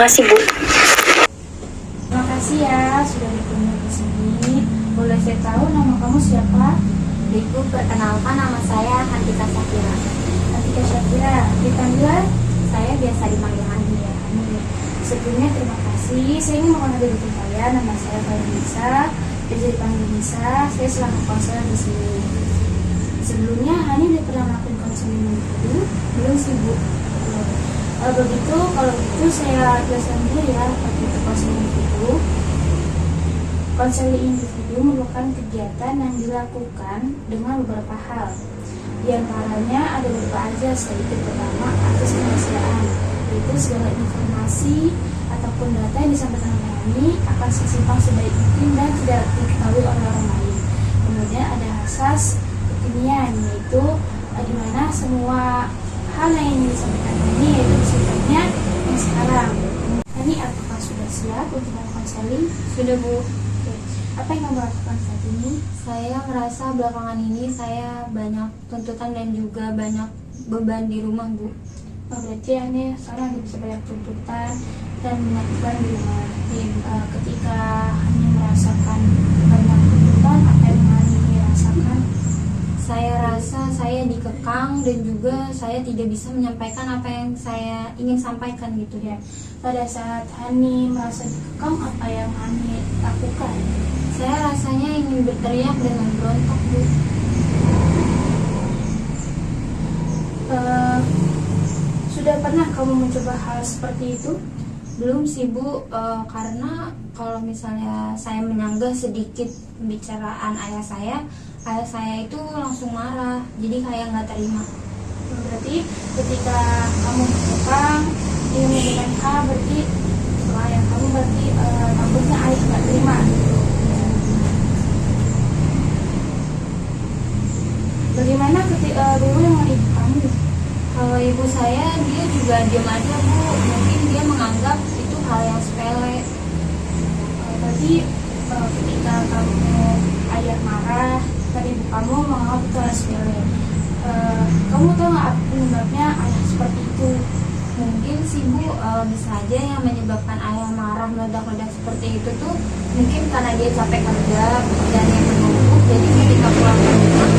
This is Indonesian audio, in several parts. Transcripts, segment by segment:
Makasih Bu. Terima kasih ya sudah berkunjung di sini. Boleh saya tahu nama kamu siapa? Ibu, perkenalkan nama saya Hantika Syafira. Hantika Syafira. Dipanggil? Saya biasa dipanggil Hani ya. Sebelumnya terima kasih. Saya ingin mengenalkan saya. Nama saya Nisa. Biasa dipanggil Nisa. Saya selaku konselor di sini. Sebelumnya Hani udah pernah melakukan konseling individu? Belum sih Bu. Begitu, kalau begitu saya jelaskan dulu ya apa itu konseling individu. Konseling individu merupakan kegiatan yang dilakukan dengan beberapa hal. Di antaranya ada beberapa azas, yaitu pertama akses kemanusiaan, yaitu segala informasi ataupun data yang disampaikan oleh kami akan disimpan sebaik mungkin dan tidak diketahui oleh orang lain. Kemudian ada asas kekinian, yaitu di mana semua hal yang ingin disampaikan ini yaitu sifatnya yang sekarang. Ini apakah sudah siap untuk melakukan konseling? Sudah Bu. Oke. Apa yang kamu lakukan saat ini? Saya merasa belakangan ini saya banyak tuntutan dan juga banyak beban di rumah Bu. Berarti ini sekarang bisa banyak tuntutan dan banyak beban di rumah. Ketika hanya merasakan banyak tuntutan, apa yang Hani rasakan? Saya rasa saya dikekang dan juga saya tidak bisa menyampaikan apa yang saya ingin sampaikan gitu ya. Pada saat Hani merasa dikekang, apa yang Hani lakukan? Saya rasanya ingin berteriak dan memberontak Bu. Sudah pernah kamu mencoba hal seperti itu? Belum sih Bu, karena kalau misalnya saya menyanggah sedikit pembicaraan ayah saya itu langsung marah, jadi kayak nggak terima. Berarti ketika kamu dikekang ingin memberikan hal, berarti setelah yang kamu berarti takutnya ayah nggak terima. Bagaimana ketika dulu yang ibu kamu? Kalau ibu saya, dia juga diam aja Bu, mungkin dia menganggap itu hal yang sepele. Berarti ketika kamu ayah marah, tadi ibu kamu menganggap itu hal sepele. Kamu tahu nggak penyebabnya ayah seperti itu? Mungkin sih Bu, bisa aja yang menyebabkan ayah marah meledak-ledak seperti itu tuh mungkin karena dia capek kerja dan yang menumpuk, jadi ketika pulang ke rumah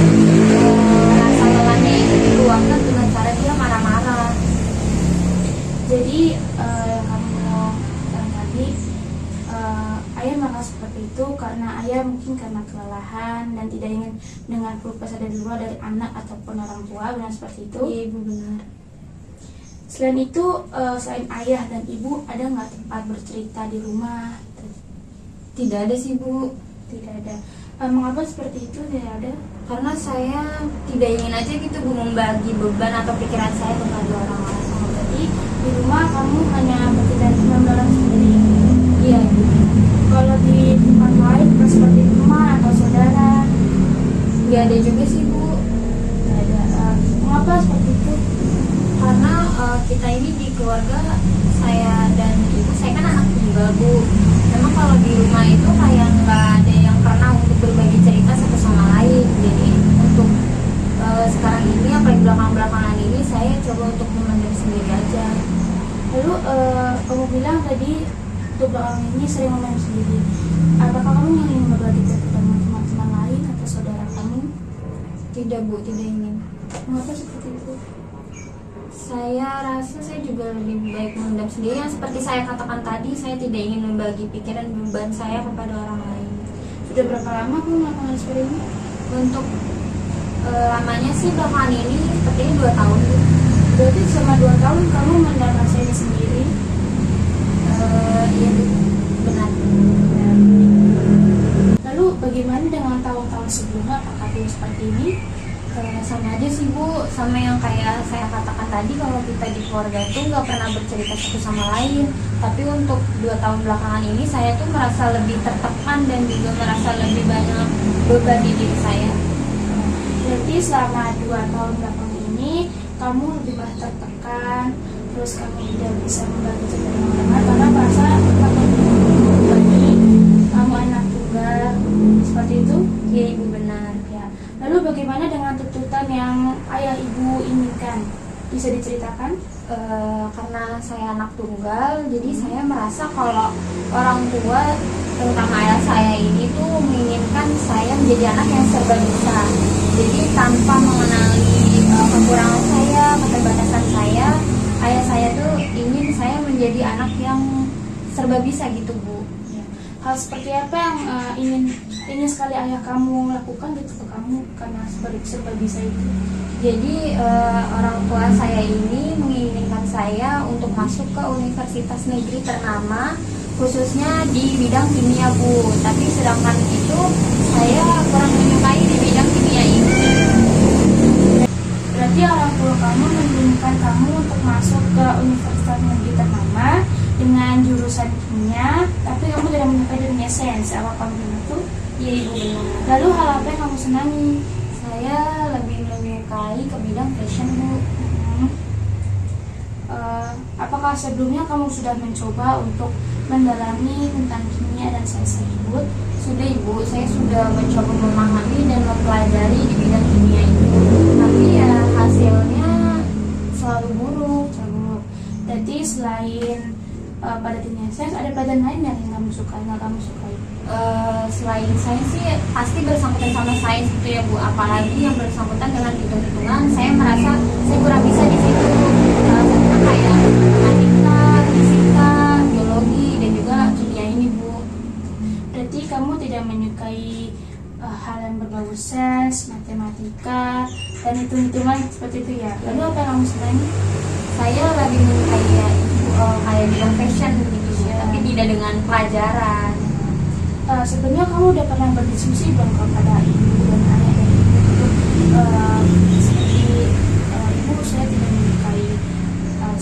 rasa lelahnya itu diluapkan dengan cara dia marah-marah. Jadi yang kamu bilang tadi, ayah marah seperti itu karena ayah mungkin karena kelelahan dan tidak ingin dengar keluh kesah dari luar dari anak ataupun orang tua, benar seperti itu? Iya Ibu, benar. Selain itu, selain ayah dan ibu, ada nggak tempat bercerita di rumah? Tidak ada sih Bu. Tidak ada. Mengapa seperti itu tidak ada? Karena saya tidak ingin aja gitu Bu membagi beban atau pikiran saya kepada orang lain. Jadi di rumah kamu hanya bercerita dengan orang sendiri. Iya Bu. Kalau di tempat lain, seperti teman atau saudara, Nggak ada juga sih Bu. tidak ada. Mengapa seperti itu? Karena kita ini di keluarga, saya dan ibu, saya kan anak tunggal Bu. Memang kalau di rumah itu kayak nggak ada yang pernah untuk berbagi cerita satu sama lain. Jadi untuk sekarang ini apa yang belakangan ini saya coba untuk memendam sendiri aja. Lalu kamu bilang tadi untuk belakangan ini sering memendam sendiri. Apakah kamu ingin berbagi cerita dengan teman-teman lain atau saudara kamu? Tidak Bu, tidak ingin. Mengapa seperti itu? Saya rasa saya juga lebih baik memendam sendiri. Yang seperti saya katakan tadi, saya tidak ingin membagi pikiran beban saya kepada orang lain. Sudah berapa lama kamu melakukan seperti ini? Untuk lamanya sih belakangan ini sepertinya 2 tahun Bu. Berarti selama 2 tahun kamu mendam rasa ini sendiri? Iya Bu, benar. seperti ini? Sama aja sih Bu, sama yang kayak saya katakan tadi, kalau kita di keluarga itu nggak pernah bercerita satu sama lain. Tapi untuk 2 tahun belakangan ini saya tuh merasa lebih tertekan dan juga merasa lebih banyak beban di diri saya. Berarti selama 2 tahun belakangan ini kamu lebih banyak tertekan, terus kamu tidak bisa membagi cerita dengan orang karena merasa kamu membebani, kamu anak tunggal, seperti itu? Iya Ibu, benar. Ya. Lalu bagaimana dengan tuntutan yang ayah ibu inginkan? Bisa diceritakan? Karena saya anak tunggal, jadi saya merasa kalau orang tua, terutama ayah saya ini tuh menginginkan saya menjadi anak yang serba bisa. Jadi tanpa mengenali kekurangan saya, keterbatasan saya, ayah saya tuh ingin saya menjadi anak yang serba bisa gitu Bu. Ya. Hal seperti apa yang ingin sekali ayah kamu lakukan gitu ke kamu karena serba bisa itu? Jadi orang tua saya ini menginginkan saya untuk masuk ke universitas negeri ternama, khususnya di bidang kimia Bu. Tapi sedangkan itu saya kurang menyukai di bidang kimia ini. Berarti orang tua kamu menginginkan kamu untuk masuk ke universitas negeri ternama dengan jurusan kimia, tapi kamu tidak menyukai dunia sains. Apa kamu begitu? Iya Ibu, benar. Lalu hal apa yang kamu senangi? Saya lebih menyukai ke bidang fashion Bu. Apakah sebelumnya kamu sudah mencoba untuk mendalami tentang kimia dan sains tersebut? Sudah Ibu, saya sudah mencoba memahami dan mempelajari di bidang kimia itu. Tapi ya hasilnya selalu buruk. Berarti selain pada dunia sains, ada pelajaran lain yang kamu sukai, nggak kamu sukai? Selain sains sih pasti bersangkutan sama sains gitu ya Bu, apalagi yang bersangkutan dengan hitung-hitungan, saya merasa saya kurang bisa di situ. Contohnya kayak matematika, fisika, biologi, dan juga kimia ini Bu. Berarti kamu tidak menyukai hal yang berbau sains, matematika, dan hitung-hitungan seperti itu ya? Lalu apa yang kamu senangi? Saya lebih menyukai ya, kayak bidang fashion gitu ya, tapi tidak dengan pelajaran. Sebenarnya kamu udah pernah berdiskusi belum kepada ibu dan ayah dan ibu seperti ibu, saya tidak menyukai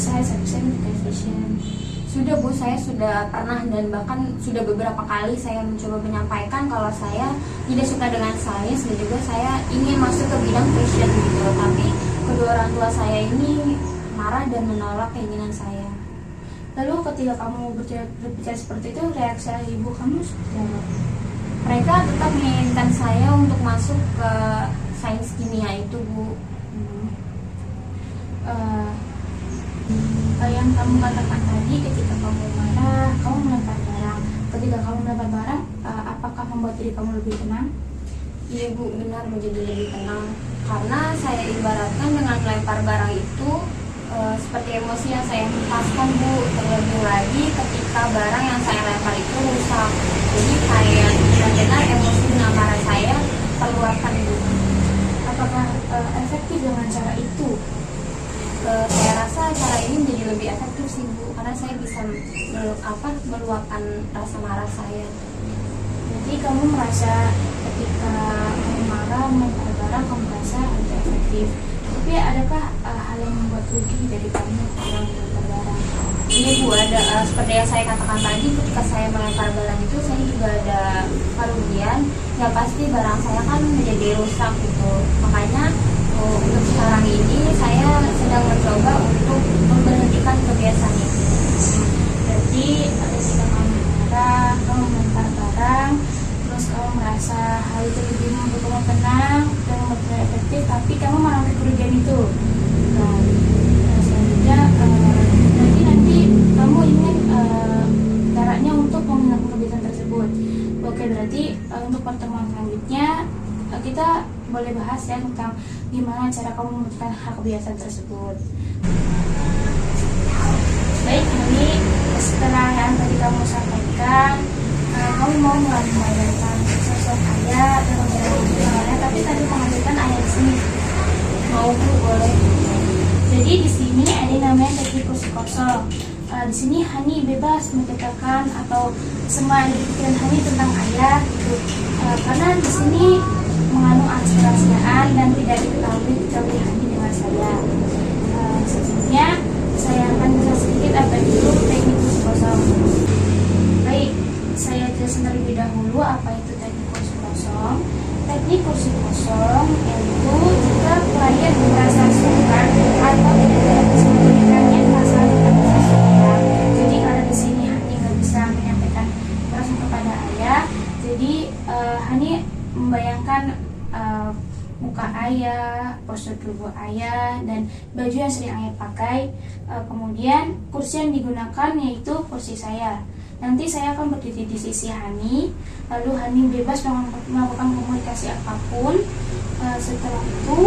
sains, saya menyukai fashion. Sudah Bu, saya sudah pernah dan bahkan sudah beberapa kali saya mencoba menyampaikan kalau saya tidak suka dengan sains dan juga saya ingin masuk ke bidang fashion gitu. Tapi kedua orang tua saya ini marah dan menolak keinginan saya. Lalu ketika kamu berbicara seperti itu, reaksi ibu kamu seperti apa? Mereka tetap menginginkan saya untuk masuk ke sains kimia itu Bu. Yang kamu katakan tadi, ketika kamu marah, kamu melempar barang. Ketika kamu melempar barang, apakah membuat diri kamu lebih tenang? Iya Bu, benar, menjadi lebih tenang. Karena saya ibaratkan dengan melempar barang itu seperti emosi yang saya hempaskan Bu. Terlebih lagi ketika barang yang saya lempar itu rusak, jadi kayak benar-benar emosi dan amarah saya terluapkan Bu. Apakah efektif dengan cara itu? Saya rasa cara ini menjadi lebih efektif sih Bu, karena saya bisa meluapkan rasa marah saya. Jadi kamu merasa ketika kamu marah melempar barang, kamu merasa itu efektif. Tapi adakah hal yang membuat rugi dari kamu dalam melempar barang? Ini Bu, ada seperti yang saya katakan tadi, ketika saya melempar barang itu saya juga ada kerugian. Ya pasti barang saya kan menjadi rusak gitu. Makanya untuk sekarang ini saya sedang mencoba untuk memberhentikan kebiasaan itu. Berarti ketika kamu marah, kamu melempar barang, terus kamu merasa hal itu lebih membuat kamu tenang dan membuat kamu efektif, tapi kamu mengalami kerugian itu. Nah, selanjutnya nanti kamu ingin caranya untuk menghilangkan kebiasaan tersebut. Oke, berarti untuk pertemuan selanjutnya kita boleh bahas ya tentang gimana cara kamu memutuskan hak kebiasaan tersebut. Baik, ini setelah yang tadi kamu sampaikan, kamu mau membayarkan sosok ayah dan ayah, tapi tadi menghadirkan ayah di sini. Mau Bu, boleh. Jadi di sini ada namanya Teki Kusikoso. Di sini Hani bebas menceritakan atau semua yang dipikiran Hani tentang ayah gitu. Karena di sini mengandung atas kerahasiaan dan tidak diketahui kecuali hanya dengan saya. Selanjutnya saya akan jelaskan sedikit apa itu teknik kursi kosong. Baik, saya jelaskan terlebih dahulu apa itu teknik kursi kosong. Teknik kursi kosong yaitu jika klien merasa sungkan atau tidak bisa memberikannya perasaan kepada seseorang. Jadi kalau di sini Hani nggak bisa menyampaikan perasaan kepada ayah, jadi Hani membayangkan muka ayah, postur tubuh ayah, dan baju yang sering ayah pakai. Kemudian kursi yang digunakan yaitu kursi saya. Nanti saya akan berdiri di sisi Hani, lalu Hani bebas melakukan komunikasi apapun. Setelah itu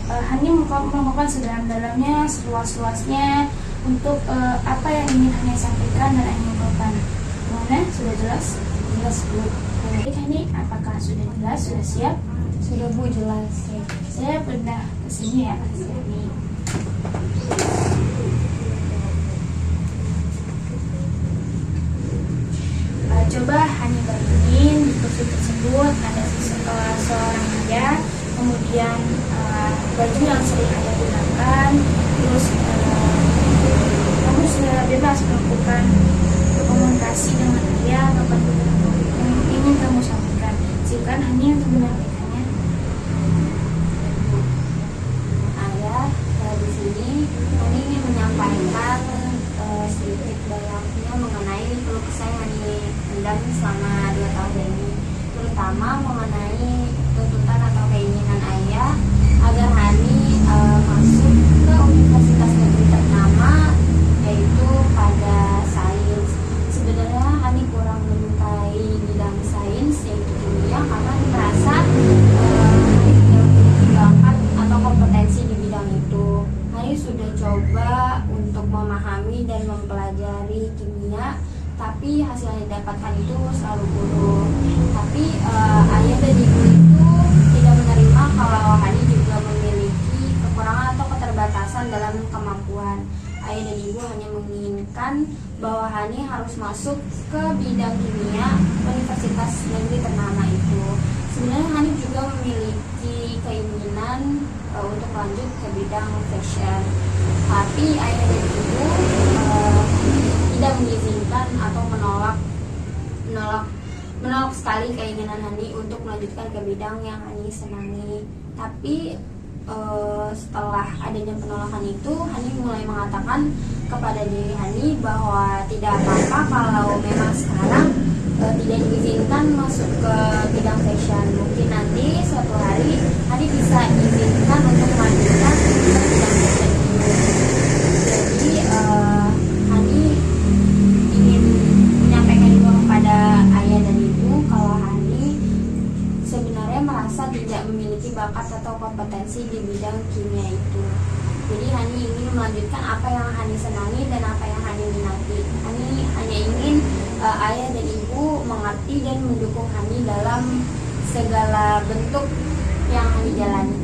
Hani melakukan sedalam-dalamnya, seluas-luasnya untuk apa yang ingin Hani sampaikan dan Hani ungkapkan. Gimana? Sudah jelas? Jelas, Bu. Baik, Hani, apakah sudah jelas? Sudah siap? Sudah, Bu, jelas. Saya pindah ke sini ya, Mas Hani. Coba Hani bayangin di kursi tersebut ada seorang ayah, kemudian baju yang sering ayah gunakan, terus kamu sudah bebas melakukan komunikasi dengan ayah atau yang ingin kamu sampaikan. Silakan Hani untuk menyampaikannya. Ayah, di sini Hani ingin menyampaikan sedikit banyaknya mengenai keluh kesah yang Hani pendam selama 2 tahun ini, terutama mengenai tuntutan atau keinginan ayah agar Hani masuk ke universitas negeri ternama, yaitu pada sains. Sebenarnya Hani kurang menyukai bidang sains yaitu kimia karena Hani merasa Hani tidak memiliki bakat atau kompetensi di bidang itu. Hani sudah coba untuk memahami dan mempelajari kimia, tapi hasil yang didapatkan itu selalu buruk. Tapi ayah dan ibu itu tidak menerima kalau Hani juga memiliki kekurangan atau keterbatasan dalam kemampuan. Ayah dan ibu hanya menginginkan bahwa Hani harus masuk ke bidang kimia universitas negeri ternama itu. Sebenarnya Hani juga memiliki keinginan untuk lanjut ke bidang fashion, tapi ayah dan ibu tidak mengizinkan atau menolak sekali keinginan Hani untuk melanjutkan ke bidang yang Hani senangi. Tapi setelah adanya penolakan itu, Hani mulai mengatakan kepada diri Hani bahwa tidak apa-apa kalau memang sekarang tidak diizinkan masuk ke bidang fashion. Mungkin nanti suatu hari Hani bisa diizinkan untuk melanjutkan ke bidang fashion itu. Jadi Hani ingin menyampaikan juga kepada ayah dan ibu kalau Hani sebenarnya merasa tidak memiliki bakat atau kompetensi di bidang kimia itu. Jadi Hani ingin melanjutkan apa yang Hani senangi dan apa yang Hani minati. Hani hanya ingin ayah dan ibu mengerti dan mendukung Hani dalam segala bentuk yang Hani jalani.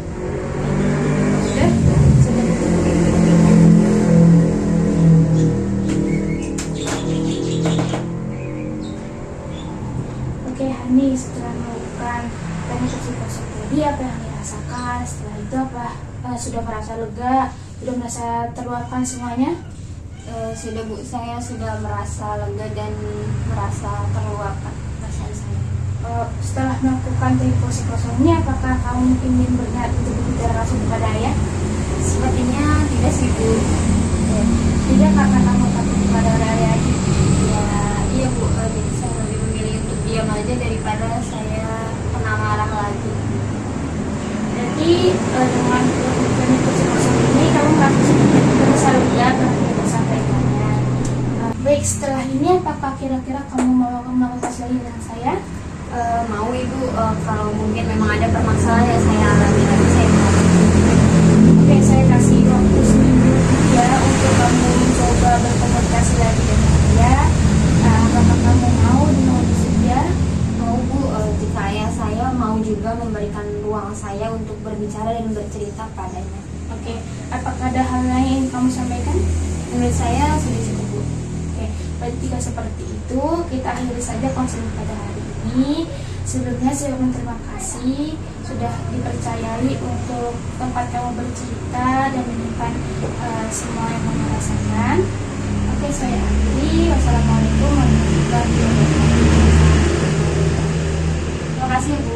Oke, Hani, setelah melakukan teknik kursi kosong tadi, apa yang Hani rasakan? Setelah itu apa? Sudah merasa lega? Sudah merasa terluapkan semuanya? Sudah, Bu, saya sudah merasa lega dan merasa terluapkan perasaan saya. Setelah melakukan teknik kursi kosong ini, apakah kamu ingin berniat untuk berbicara langsung kepada ayah? Sepertinya tidak sih, Bu. Tidak karena kamu takut kepada ayah lagi. Iya, Bu, jadi saya lebih memilih untuk diam aja daripada saya kena marah lagi. Berarti dengan teknik kursi kosong ini kamu merasa lega karena tidak sampaikannya. Baik, setelah ini apakah kira-kira kamu mau melakukan lagi dengan saya? Mau, Ibu, kalau mungkin memang ada permasalahan yang saya alami lagi, saya mau. Oke, saya kasih waktu seminggu ya untuk kamu mencoba berkomunikasi lagi dengan dia. Apakah kamu mau dengan waktu sedia? Mau, Bu, jika ayah saya mau juga memberikan ruang saya untuk berbicara dan bercerita padanya. Oke, apakah ada hal lain yang kamu sampaikan? Menurut saya sudah cukup, Bu. Oke, Baik, jika seperti itu, kita akhiri saja konseling pada hari ini. Sebelumnya saya terima kasih sudah dipercayai untuk tempat kamu bercerita dan menyimpan semua yang kamu rasakan. Oke, saya akhiri. Wassalamualaikum warahmatullahi wabarakatuh. Terima kasih, Bu.